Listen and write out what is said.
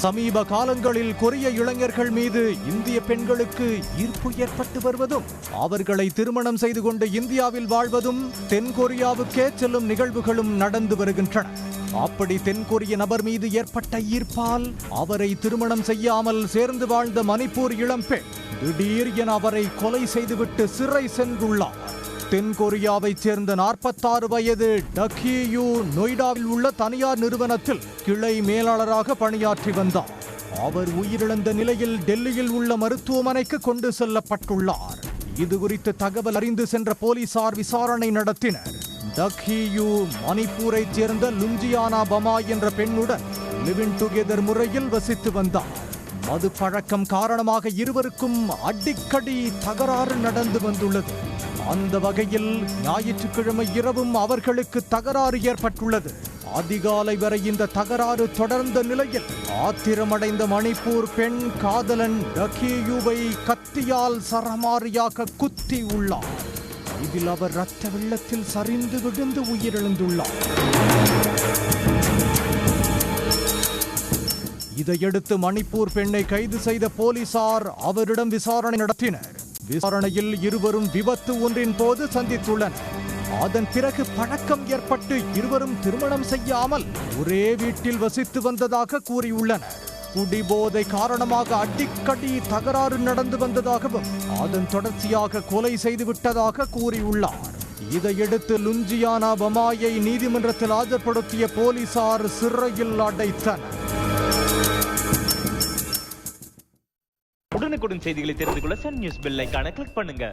சமீப காலங்களில் கொரிய இளைஞர்கள் மீது இந்திய பெண்களுக்கு ஈர்ப்பு ஏற்பட்டு வருவதும் அவர்களை திருமணம் செய்து கொண்டு இந்தியாவில் வாழ்வதும் தென்கொரியாவுக்கே செல்லும் நிகழ்வுகளும் நடந்து வருகின்றன. அப்படி தென்கொரிய நபர் மீது ஏற்பட்ட ஈர்ப்பால் அவரை திருமணம் செய்யாமல் சேர்ந்து வாழ்ந்த மணிப்பூர் இளம்பெண் திடீர் என அவரை கொலை செய்துவிட்டு சிறை சென்றுள்ளார். தென்கொரியாவைச் சேர்ந்த 46 வயது டக்ஹியூ நொய்டாவில் உள்ள தனியார் நிறுவனத்தில் கிளை மேலாளராக பணியாற்றி வந்தார். அவர் உயிரிழந்த நிலையில் டெல்லியில் உள்ள மருத்துவமனைக்கு கொண்டு செல்லப்பட்டுள்ளார். இதுகுறித்து தகவல் அறிந்து சென்ற போலீசார் விசாரணை நடத்தினர். டக்ஹியூ மணிப்பூரைச் சேர்ந்த லுஞ்சியானா பமா என்ற பெண்ணுடன் லிவிங் டுகெதர் முறையில் வசித்து வந்தார். மது பழக்கம் காரணமாக இருவருக்கும் அடிக்கடி தகராறு நடந்து வந்துள்ளது. அந்த வகையில் ஞாயிற்றுக்கிழமை இரவும் அவர்களுக்கு தகராறு ஏற்பட்டுள்ளது. அதிகாலை வரை இந்த தகராறு தொடர்ந்த நிலையில் ஆத்திரமடைந்த மணிப்பூர் பெண் காதலன் டக்ஹியூவை கத்தியால் சரமாரியாக குத்தி உள்ளார். இதில் அவர் இரத்த வெள்ளத்தில் சரிந்து விழுந்து உயிரிழந்துள்ளார். இதையடுத்து மணிப்பூர் பெண்ணை கைது செய்த போலீசார் அவரிடம் விசாரணை நடத்தினர். விசாரணையில் இருவரும் விபத்து ஒன்றின் போது சந்தித்துள்ளனர். அதன் பிறகு பழக்கம் ஏற்பட்டு இருவரும் திருமணம் செய்யாமல் ஒரே வீட்டில் வசித்து வந்ததாக கூறியுள்ளனர். குடிபோதை காரணமாக அடிக்கடி தகராறு நடந்து வந்ததாகவும் அதன் தொடர்ச்சியாக கொலை செய்துவிட்டதாக கூறியுள்ளார். இதையடுத்து லுஞ்சியானா பமாயை நீதிமன்றத்தில் ஆஜர்படுத்திய போலீசார் சிறையில் அடைத்தனர். உடனுக்குடன் செய்திகளை தெரிந்து கொள்ள சன் நியூஸ் பெல் ஐகானை கிளிக் பண்ணுங்க.